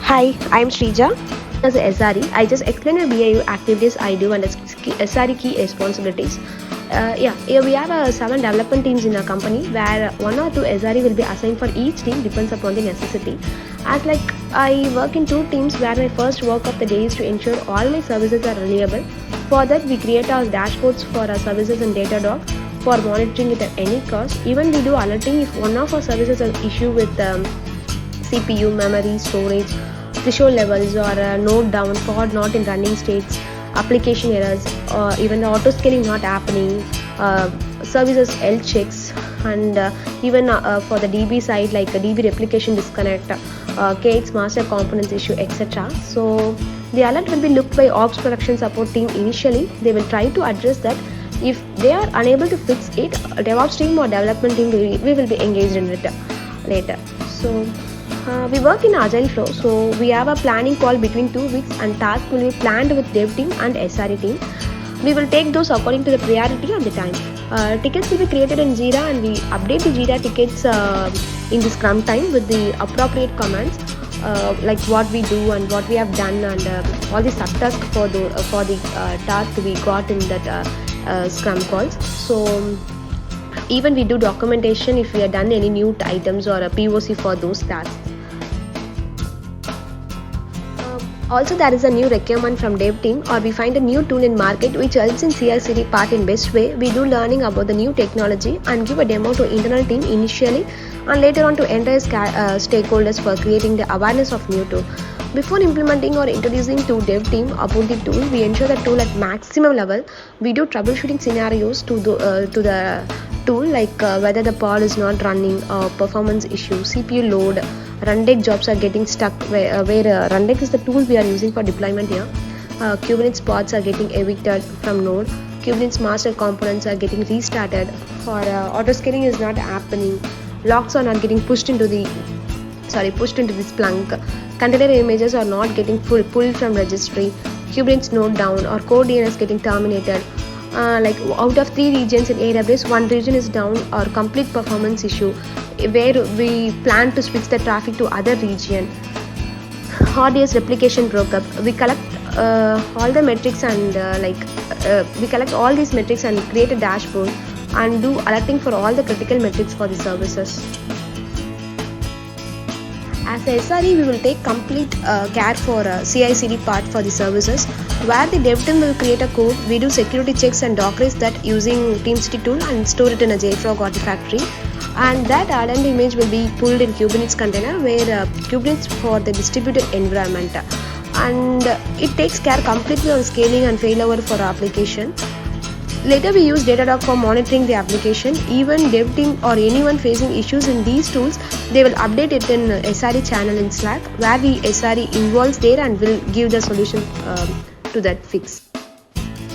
Hi, I'm Srija. As a SRE, I just explained the BAU activities I do and SRE key responsibilities. Here we have 7 development teams in our company where 1 or 2 SRE will be assigned for each team, depends upon the necessity. As like I work in 2 teams where my first work of the day is to ensure all my services are reliable. For that, we create our dashboards for our services and Datadog for monitoring it at any cost. Even we do alerting if one of our services has issue with CPU, memory, storage, threshold levels, or node down, pod not in running states, application errors, or even the auto scaling not happening, services health checks, and even for the DB side like a DB replication disconnect, KX master components issue, etc. So the alert will be looked by Ops production support team initially. They will try to address that. If they are unable to fix it, DevOps team or development team we will be engaged in it later. So we work in agile flow, so we have a planning call between 2 weeks and task will be planned with dev team and SRE team. We will take those according to the priority and the time. Tickets will be created in Jira and we update the Jira tickets in the Scrum time with the appropriate commands like what we do and what we have done and all the subtasks for the task we got in that Scrum calls. So even we do documentation if we have done any new items or a POC for those tasks. Also, there is a new requirement from dev team or we find a new tool in market which helps in CI/CD part in best way. We do learning about the new technology and give a demo to internal team initially and later on to entire stakeholders for creating the awareness of new tool. Before implementing or introducing to dev team about the tool, we ensure the tool at maximum level. We do troubleshooting scenarios to the tool like whether the pod is not running, performance issue, CPU load, rundeck jobs are getting stuck where rundeck is the tool we are using for deployment here. Kubernetes pods are getting evicted from node. Kubernetes master components are getting restarted, or auto scaling is not happening. Logs are not getting pushed into the Splunk. Container images are not getting pulled from registry. Kubernetes node down or core DNS getting terminated. Like out of 3 regions in AWS, 1 region is down or complete performance issue where we plan to switch the traffic to other region. RDS replication broke up. We collect all the metrics and we collect all these metrics and create a dashboard and do alerting for all the critical metrics for the services. As a SRE, we will take complete care for CI/CD part for the services. Where the dev team will create a code, we do security checks and dockerize that using TeamCity tool and store it in a JFrog artifactory. And that island image will be pulled in Kubernetes container where Kubernetes for the distributed environment. And it takes care completely on scaling and failover for our application. Later we use Datadog for monitoring the application. Even dev team or anyone facing issues in these tools, they will update it in SRE channel in Slack where the SRE involves there and will give the solution to that fix.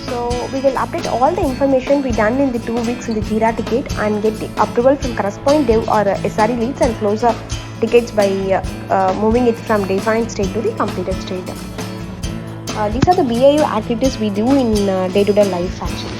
So we will update all the information we done in the 2 weeks in the Jira ticket and get the approval from corresponding dev or SRE leads and close the tickets by moving it from defined state to the completed state. These are the BAU activities we do in day-to-day life actually.